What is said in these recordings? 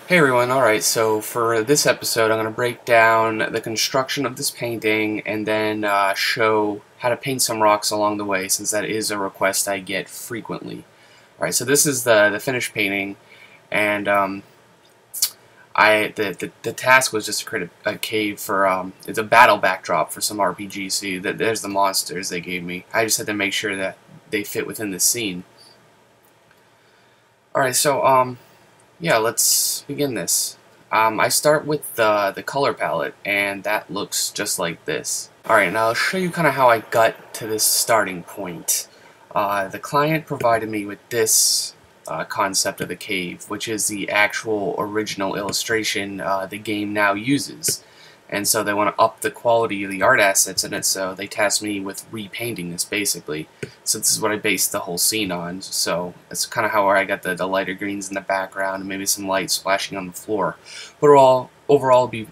Hey everyone, alright, so for this episode I'm going to break down the construction of this painting and then show how to paint some rocks along the way, since that is a request I get frequently. Alright, so this is the finished painting, and the task was just to create a cave for, it's a battle backdrop for some RPG. See, there's the monsters they gave me. I just had to make sure that they fit within the scene. Alright, so yeah, let's begin this. I start with the color palette, and that looks just like this. Alright, now I'll show you kind of how I got to this starting point. The client provided me with this concept of the cave, which is the actual original illustration the game now uses. And so they want to up the quality of the art assets in it, so they tasked me with repainting this, basically. So this is what I based the whole scene on, so that's kind of how I got the lighter greens in the background and maybe some light splashing on the floor. But overall it'll be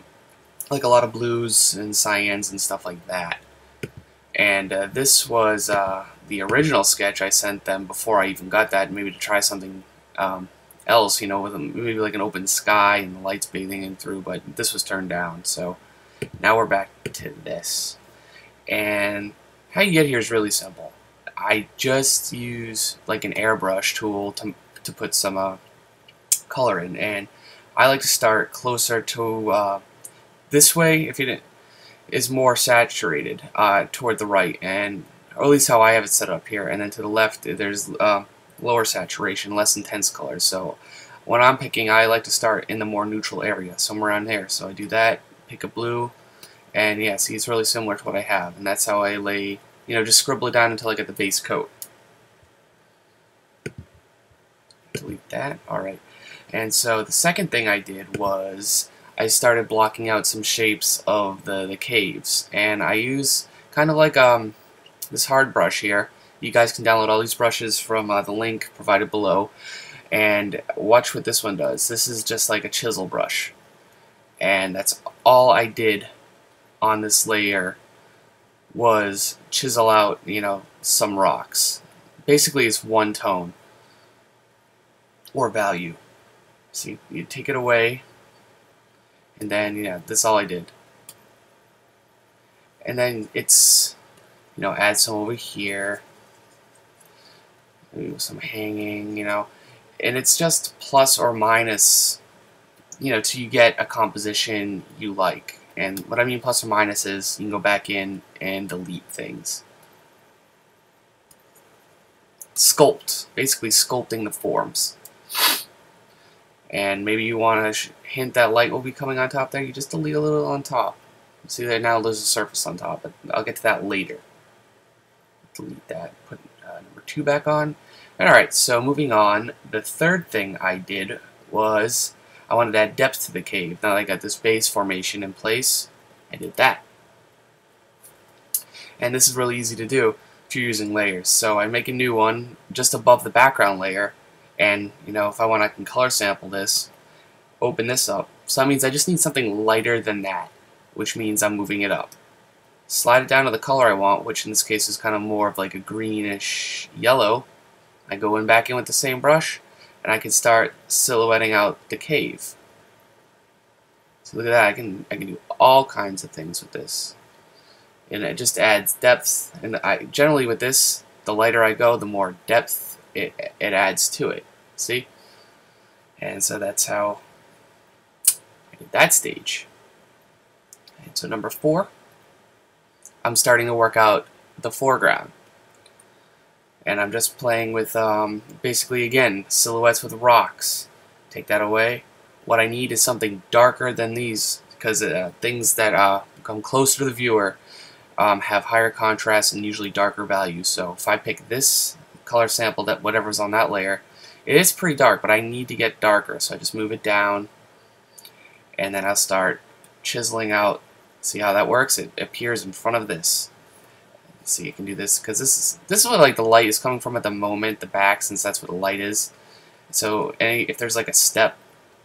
like a lot of blues and cyans and stuff like that. And this was the original sketch I sent them before I even got that, maybe to try something else, you know, with maybe like an open sky and the lights bathing in through, but this was turned down. So now we're back to this. And how you get here is really simple. I just use like an airbrush tool to put some color in, and I like to start closer to this way, if it is more saturated toward the right, and or at least how I have it set up here, and then to the left there's lower saturation, less intense colors. So when I'm picking, I like to start in the more neutral area, somewhere around there. So I do that, pick a blue, and yeah, see, it's really similar to what I have, and that's how I lay, you know, just scribble it down until I get the base coat. Delete that. Alright. And so the second thing I did was I started blocking out some shapes of the caves, and I use kind of like this hard brush here. You guys can download all these brushes from the link provided below, and watch what this one does. This is just like a chisel brush, and that's all I did on this layer was chisel out, you know, some rocks. Basically it's one tone or value. So you take it away, and then, yeah, that's all I did. And then it's, you know, add some over here, maybe some hanging, you know, and it's just plus or minus, you know, till you get a composition you like. And what I mean plus or minus is you can go back in and delete things. Sculpt, basically sculpting the forms. And maybe you want to hint that light will be coming on top there, you just delete a little on top. See that now there's a surface on top, but I'll get to that later. Delete that, put number 2 back on. Alright, so moving on, the third thing I did was I wanted to add depth to the cave. Now that I got this base formation in place, I did that. And this is really easy to do if you're using layers. So I make a new one just above the background layer, and, you know, if I want, I can color sample this, open this up. So that means I just need something lighter than that, which means I'm moving it up. Slide it down to the color I want, which in this case is kind of more of like a greenish yellow. I go back in with the same brush, and I can start silhouetting out the cave. So look at that, I can do all kinds of things with this. And it just adds depth, and generally with this, the lighter I go, the more depth it adds to it. See? And so that's how I did that stage. And so number 4, I'm starting to work out the foreground. And I'm just playing with, basically, again, silhouettes with rocks. Take that away. What I need is something darker than these, because things that come closer to the viewer have higher contrast and usually darker values. So if I pick this color sample, that whatever's on that layer, it is pretty dark, but I need to get darker. So I just move it down, and then I'll start chiseling out. See how that works? It appears in front of this. See, you can do this because this is where like the light is coming from at the moment, the back, since that's where the light is. So if there's like a step,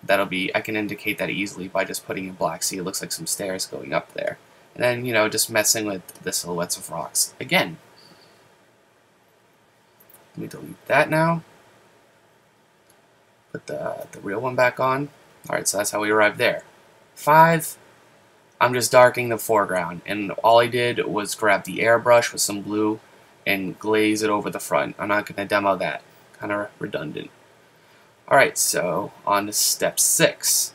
I can indicate that easily by just putting in black. See, it looks like some stairs going up there. And then, you know, just messing with the silhouettes of rocks again. Let me delete that now. Put the real one back on. Alright, so that's how we arrived there. 5, I'm just darkening the foreground, and all I did was grab the airbrush with some blue and glaze it over the front. I'm not going to demo that. Kind of redundant. Alright, so on to step 6.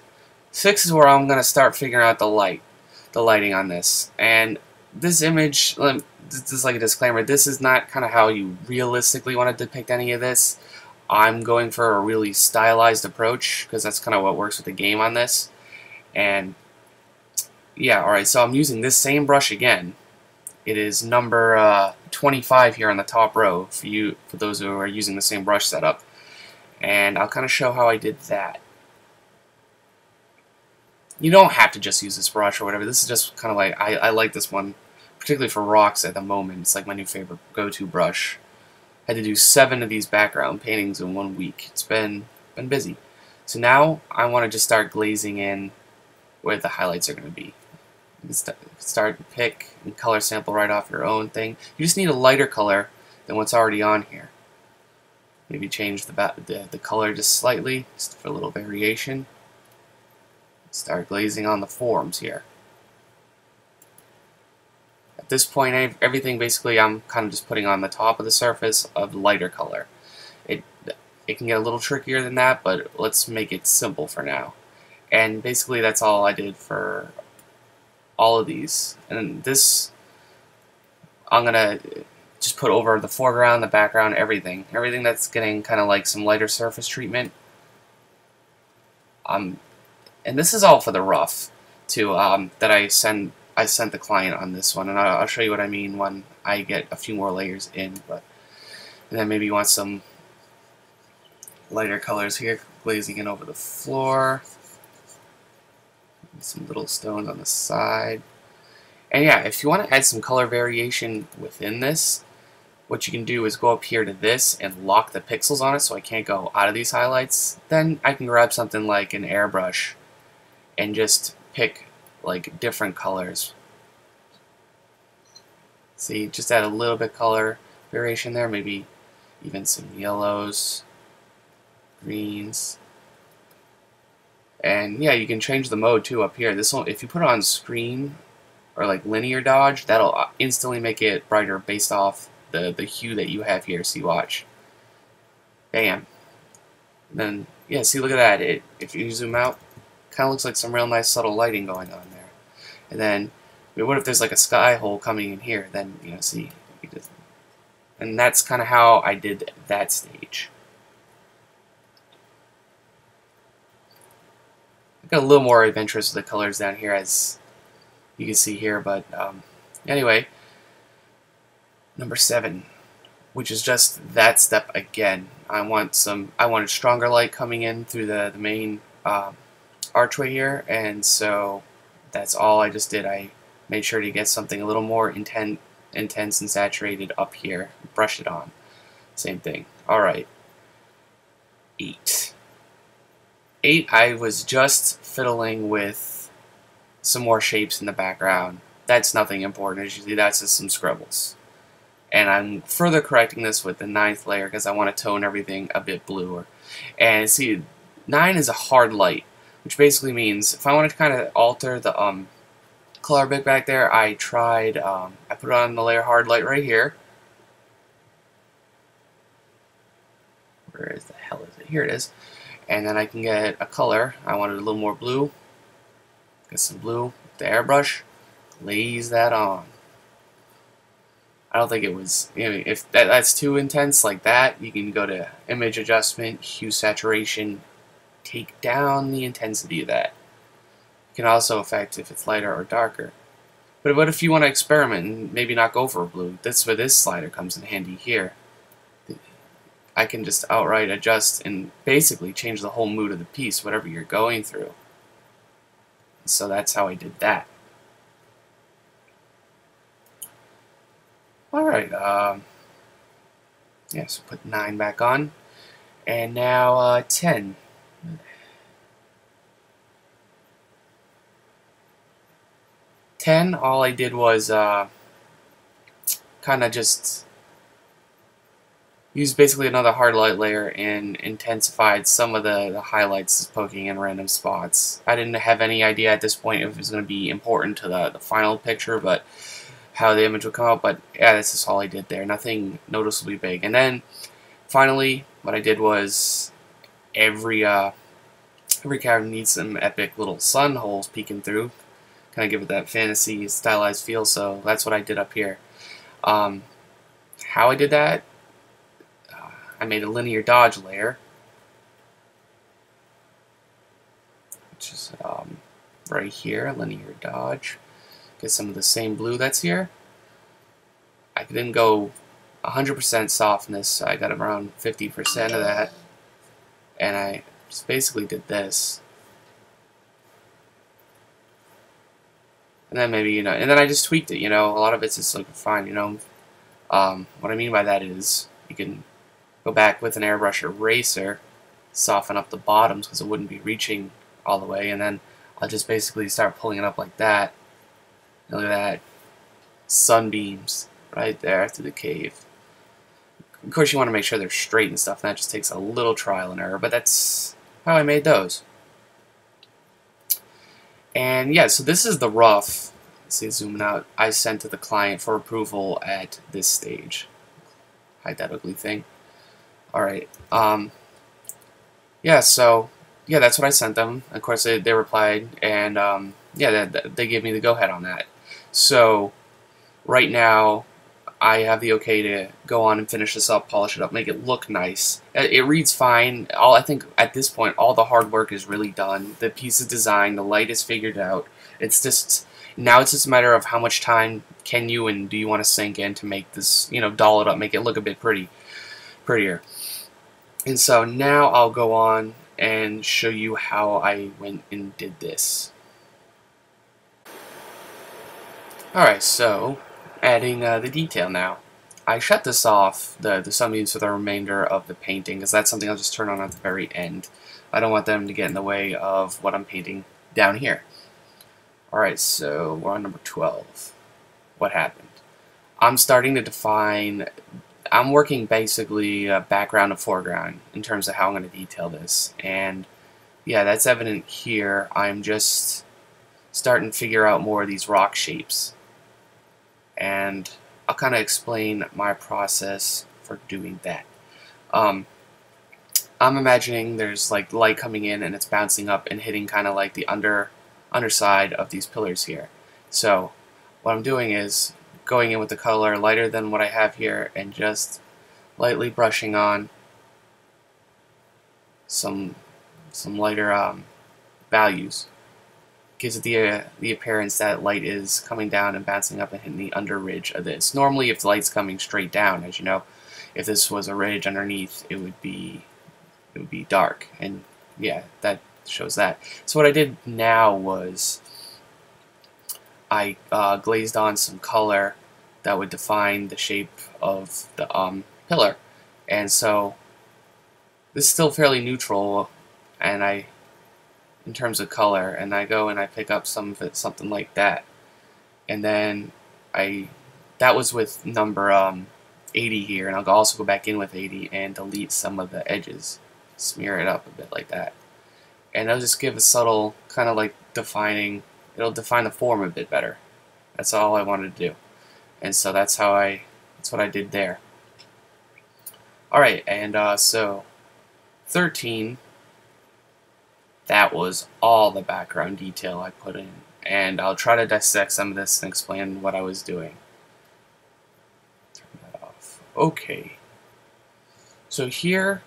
6 is where I'm going to start figuring out the lighting on this. And this image, this is like a disclaimer, this is not kind of how you realistically want to depict any of this. I'm going for a really stylized approach, because that's kind of what works with the game on this. And yeah, alright, so I'm using this same brush again. It is number 25 here on the top row for those who are using the same brush setup. And I'll kind of show how I did that. You don't have to just use this brush or whatever. This is just kind of like, I like this one, particularly for rocks at the moment. It's like my new favorite go-to brush. I had to do 7 of these background paintings in 1 week. It's been busy. So now I want to just start glazing in where the highlights are going to be. You can start pick and color sample right off your own thing. You just need a lighter color than what's already on here. Maybe change the color just slightly, just for a little variation. Start glazing on the forms here. At this point, everything basically I'm kind of just putting on the top of the surface of lighter color. It can get a little trickier than that, but let's make it simple for now. And basically that's all I did for all of these. And this I'm gonna just put over the foreground, the background, everything that's getting kind of like some lighter surface treatment. And this is all for the rough too, that I sent the client on this one, and I'll show you what I mean when I get a few more layers in. And then maybe you want some lighter colors here, glazing in over the floor, some little stones on the side. And yeah, if you want to add some color variation within this, what you can do is go up here to this and lock the pixels on it so I can't go out of these highlights. Then I can grab something like an airbrush and just pick like different colors. See, just add a little bit color variation there, maybe even some yellows, greens. And yeah, you can change the mode too up here. This one, if you put it on screen or like linear dodge, that'll instantly make it brighter based off the hue that you have here. See, watch. Bam. And then yeah, see, look at that. If you zoom out, kind of looks like some real nice subtle lighting going on there. And then, what if there's like a sky hole coming in here? Then see, and that's kind of how I did that stage. I got a little more adventurous with the colors down here, as you can see here. But anyway, number 7, which is just that step again. I wanted stronger light coming in through the main archway here, and so that's all I just did. I made sure to get something a little more intense and saturated up here, brush it on. Same thing. Alright. 8. 8, I was just fiddling with some more shapes in the background. That's nothing important. As you see, that's just some scribbles. And I'm further correcting this with the 9th layer because I want to tone everything a bit bluer. And see, 9 is a hard light, which basically means if I want to kind of alter the color bit back there, I tried, I put it on the layer hard light right here. Where is the hell is it? Here it is. And then I can get a color. I wanted a little more blue. Get some blue with the airbrush. Glaze that on. I don't think it was, if that's too intense like that, you can go to image adjustment, hue saturation, take down the intensity of that. You can also affect if it's lighter or darker. But what if you want to experiment and maybe not go for blue? That's where this slider comes in handy here. I can just outright adjust and basically change the whole mood of the piece, whatever you're going through. So that's how I did that. Alright, yeah, so put 9 back on. And now 10. 10, all I did was kind of just used basically another hard light layer and intensified some of the highlights poking in random spots. I didn't have any idea at this point if it was going to be important to the final picture, but how the image would come out. But yeah, that's just all I did there. Nothing noticeably big. And then finally, what I did was every cavern needs some epic little sun holes peeking through, kind of give it that fantasy stylized feel. So that's what I did up here. How I did that, I made a linear dodge layer, which is right here, linear dodge. Get some of the same blue that's here. I didn't go 100% softness, so I got around 50% of that, and I just basically did this. And then maybe, and then I just tweaked it, a lot of it's just looking fine, What I mean by that is you can go back with an airbrush eraser, soften up the bottoms because it wouldn't be reaching all the way, and then I'll just basically start pulling it up like that. And look at that. Sunbeams right there through the cave. Of course you want to make sure they're straight and stuff, and that just takes a little trial and error, but that's how I made those. And yeah, so this is the rough, let's see, zooming out, I sent to the client for approval at this stage. Hide that ugly thing. Alright, yeah, so, yeah, that's what I sent them. Of course, they replied, and, yeah, they gave me the go-ahead on that. So, right now, I have the okay to go on and finish this up, polish it up, make it look nice. It reads fine. I think, at this point, all the hard work is really done. The piece is designed, the light is figured out. It's just, now it's just a matter of how much time can you and do you want to sink in to make this, doll it up, make it look a bit prettier. And so now I'll go on and show you how I went and did this. Alright, so adding the detail now. I shut this off, the sunbeams, for the remainder of the painting, because that's something I'll just turn on at the very end. I don't want them to get in the way of what I'm painting down here. Alright, so we're on number 12. What happened? I'm starting to define, I'm working basically background to foreground in terms of how I'm going to detail this. And yeah, that's evident here. I'm just starting to figure out more of these rock shapes. And I'll kind of explain my process for doing that. I'm imagining there's like light coming in and it's bouncing up and hitting kind of like the underside of these pillars here. So what I'm doing is going in with the color lighter than what I have here and just lightly brushing on some lighter values. Gives it the appearance that light is coming down and bouncing up and hitting the under ridge of this. Normally, if the light's coming straight down, as you know, if this was a ridge underneath, it would be dark, and yeah, that shows that. So what I did now was I glazed on some color that would define the shape of the pillar, and so this is still fairly neutral, and in terms of color, and I go and I pick up some of it, something like that, and then that was with number 80 here, and I'll also go back in with 80 and delete some of the edges, smear it up a bit like that, and I'll just give a subtle kind of like it'll define the form a bit better. That's all I wanted to do, and so that's what I did there. Alright, and so 13. That was all the background detail I put in, and I'll try to dissect some of this and explain what I was doing. Turn that off. Okay. So here,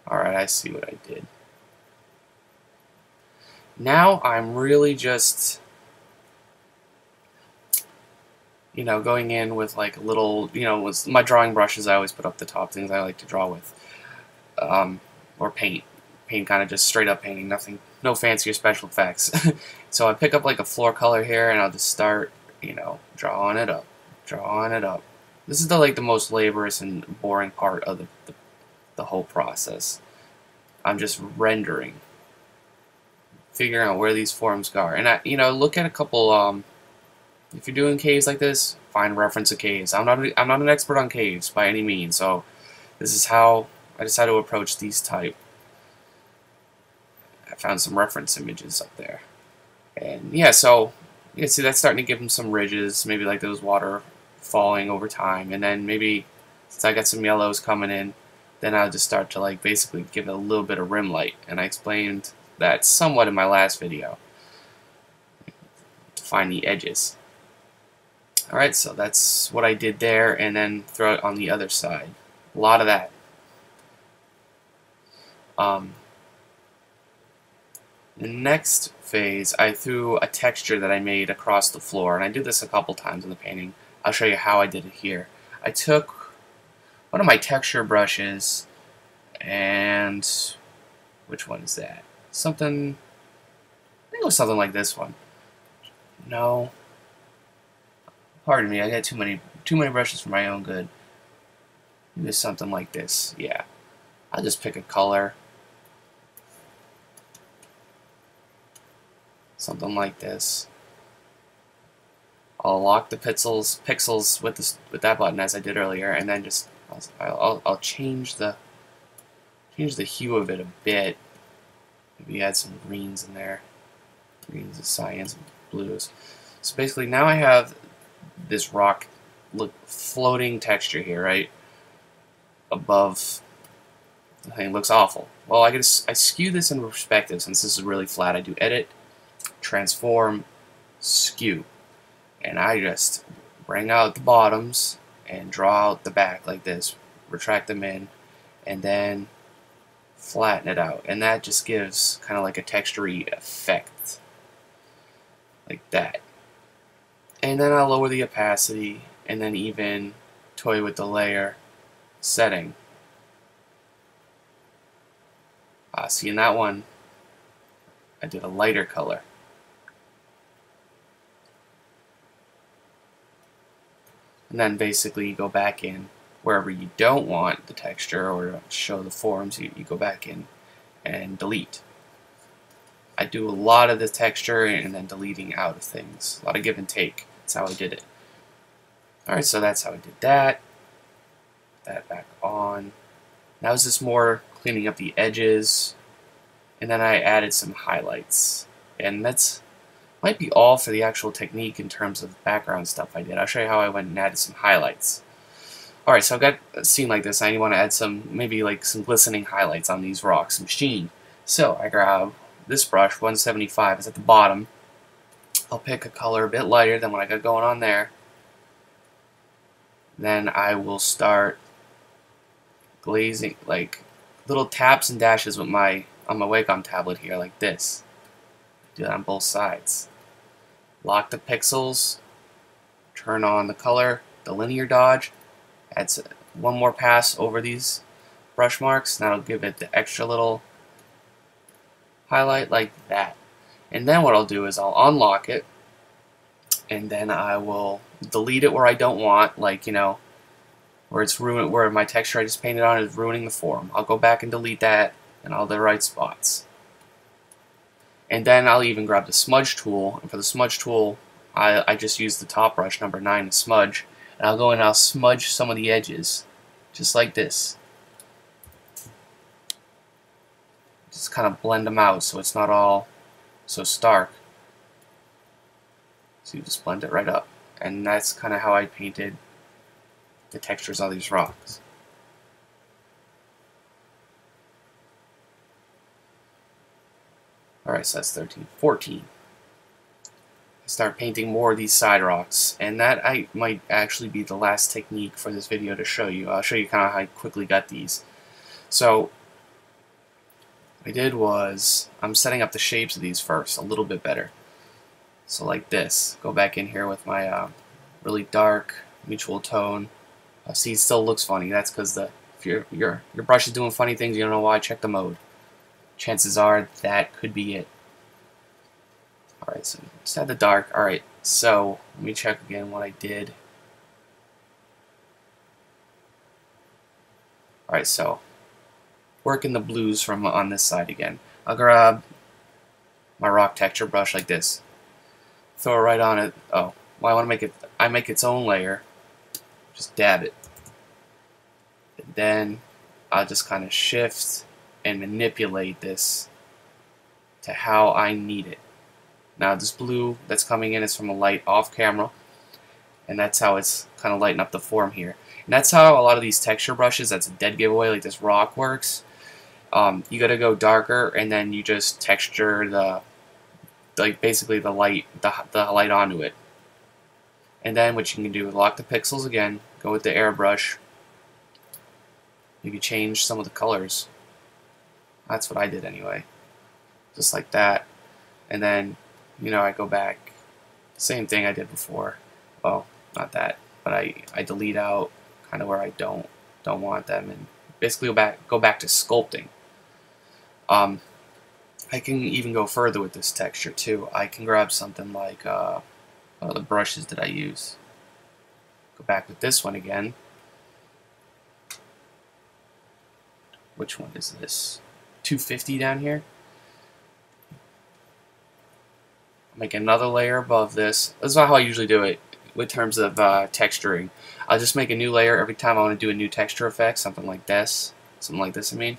alright, I see what I did. Now I'm really just, going in with like a little, with my drawing brushes. I always put up the top things I like to draw with. Or paint kind of just straight up painting, no fancy or special effects. So I pick up like a floor color here, and I'll just start, drawing it up. This is the most laborious and boring part of the whole process. I'm just rendering, figuring out where these forms are, and look at a couple. If you're doing caves like this, find reference of caves. I'm not an expert on caves by any means, so this is how I decided to approach these type. I found some reference images up there. And yeah, so you can see that's starting to give them some ridges, maybe like those water falling over time, and then maybe since I got some yellows coming in, then I'll just start to like basically give it a little bit of rim light, and I explained that somewhat in my last video to find the edges. Alright, so that's what I did there, and then throw it on the other side. A lot of that. The next phase, I threw a texture that I made across the floor, and I did this a couple times in the painting. I'll show you how I did it here. I took one of my texture brushes, and which one is that? Something, I think it was something like this one. No, pardon me, I got too many brushes for my own good. Maybe something like this. Yeah, I'll just pick a color. Something like this. I'll lock the pixels with that button as I did earlier, and then just I'll change the hue of it a bit. Maybe add some greens in there, greens and cyans and blues. So basically, now I have this rock floating texture here, right above. The thing looks awful. Well, I skew this in perspective since this is really flat. I do edit, transform, skew, and I just bring out the bottoms and draw out the back like this, retract them in, and then flatten it out, and that just gives kind of like a textury effect like that. And then I'll lower the opacity and then even toy with the layer setting. See, in that one I did a lighter color. And then basically you go back in wherever you don't want the texture or show the forms, you go back in and delete. I do a lot of the texture and then deleting out of things. A lot of give and take. That's how I did it. Alright, so that's how I did that. Put that back on. Now it's just more cleaning up the edges. And then I added some highlights. And that's might be all for the actual technique in terms of background stuff I did. I'll show you how I went and added some highlights. Alright, so I've got a scene like this. I want to add some, maybe like some glistening highlights on these rocks, some sheen. So I grab this brush, 175, is at the bottom. I'll pick a color a bit lighter than what I got going on there. Then I will start glazing, like little taps and dashes with on my Wacom tablet here, like this. Do that on both sides. Lock the pixels, turn on the color, the linear dodge, adds one more pass over these brush marks, and that'll give it the extra little highlight like that. And then what I'll do is I'll unlock it, and then I will delete it where I don't want, like, you know, where it's ruined, where my texture I just painted on is ruining the form. I'll go back and delete that in all the right spots. And then I'll even grab the smudge tool, and for the smudge tool I just use the top brush, number 9, to smudge, and I'll go and I'll smudge some of the edges just like this. Just kind of blend them out so it's not all so stark. So you just blend it right up, and that's kind of how I painted the textures on these rocks. Alright, so that's 13. 14. I start painting more of these side rocks, and that might actually be the last technique for this video to show you. I'll show you kind of how I quickly got these. So what I did was, I'm setting up the shapes of these first a little bit better. So like this. Go back in here with my really dark mutual tone. See, it still looks funny. That's because if your brush is doing funny things, you don't know why, check the mode. Chances are that could be it. Alright, so just add the dark. Alright, so let me check again what I did. Alright, so working the blues from on this side again. I'll grab my rock texture brush like this. Throw it right on it. Oh, well, I want to make it, I make its own layer, just dab it, and then I'll just kind of shift and manipulate this to how I need it. Now this blue that's coming in is from a light off camera, and that's how it's kind of lighting up the form here. And that's how a lot of these texture brushes, that's a dead giveaway, like this rock works. You gotta go darker, and then you just texture the, like basically the light onto it. And then what you can do is lock the pixels again, go with the airbrush, maybe change some of the colors. That's what I did anyway. Just like that. And then, you know, I go back, same thing I did before. Well, not that, but I delete out kind of where I don't want them, and basically go back to sculpting. I can even go further with this texture too. I can grab something like the brushes that I use. Go back with this one again. Which one is this? 250 down here. Make another layer above this. This is not how I usually do it with terms of texturing. I'll just make a new layer every time I want to do a new texture effect, something like this. I mean.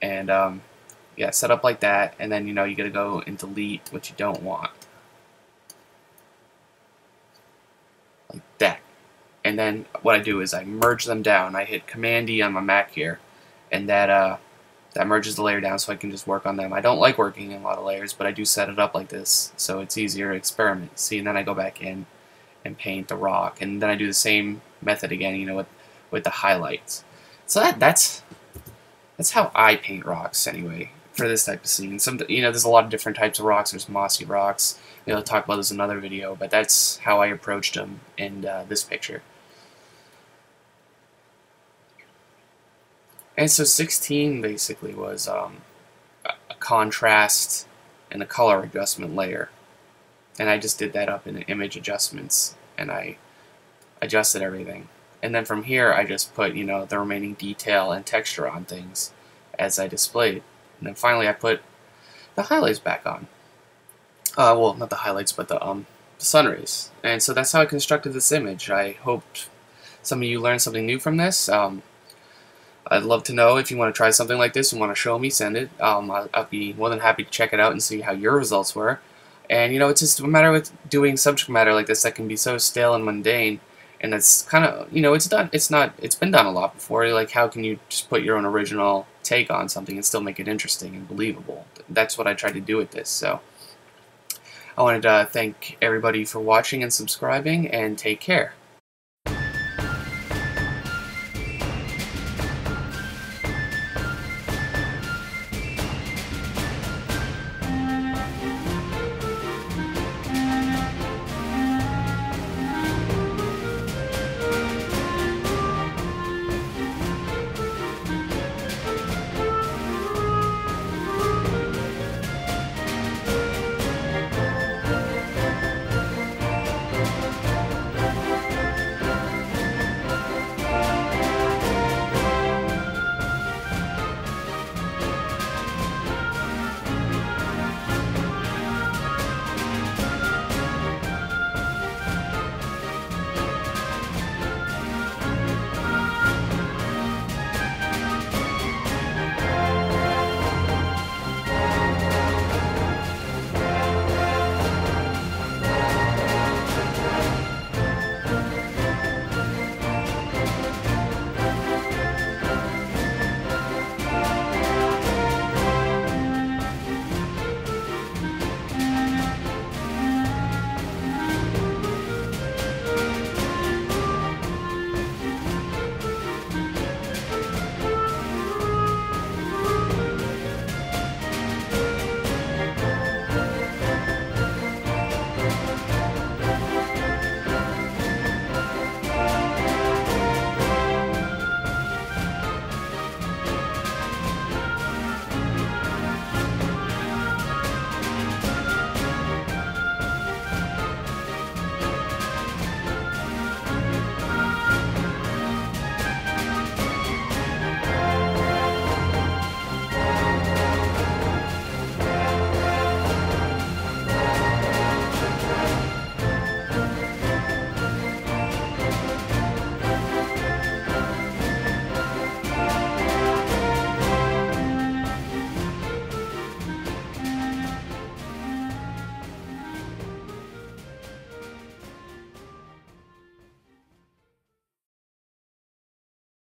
And yeah, set up like that, and then, you know, you gotta go and delete what you don't want. Like that. And then what I do is I merge them down. I hit Command E on my Mac here, and that merges the layer down so I can just work on them. I don't like working in a lot of layers, but I do set it up like this so it's easier to experiment. See, and then I go back in and paint the rock, and then I do the same method again, you know, with the highlights. So that's how I paint rocks anyway for this type of scene. Some, you know, there's a lot of different types of rocks. There's mossy rocks. You know, I'll talk about this in another video, but that's how I approached them in this picture. And so 16 basically was a contrast and a color adjustment layer. And I just did that up in the image adjustments, and I adjusted everything. And then from here I just put, you know, the remaining detail and texture on things as I displayed. And then finally I put the highlights back on. Well, not the highlights, but the sun rays. And so that's how I constructed this image. I hope some of you learned something new from this. I'd love to know if you want to try something like this and want to show me, send it. I'll be more than happy to check it out and see how your results were. And, you know, it's just a matter with doing subject matter like this that can be so stale and mundane. And it's kind of, you know, it's been done a lot before. Like, how can you just put your own original take on something and still make it interesting and believable? That's what I tried to do with this. So I wanted to thank everybody for watching and subscribing, and take care.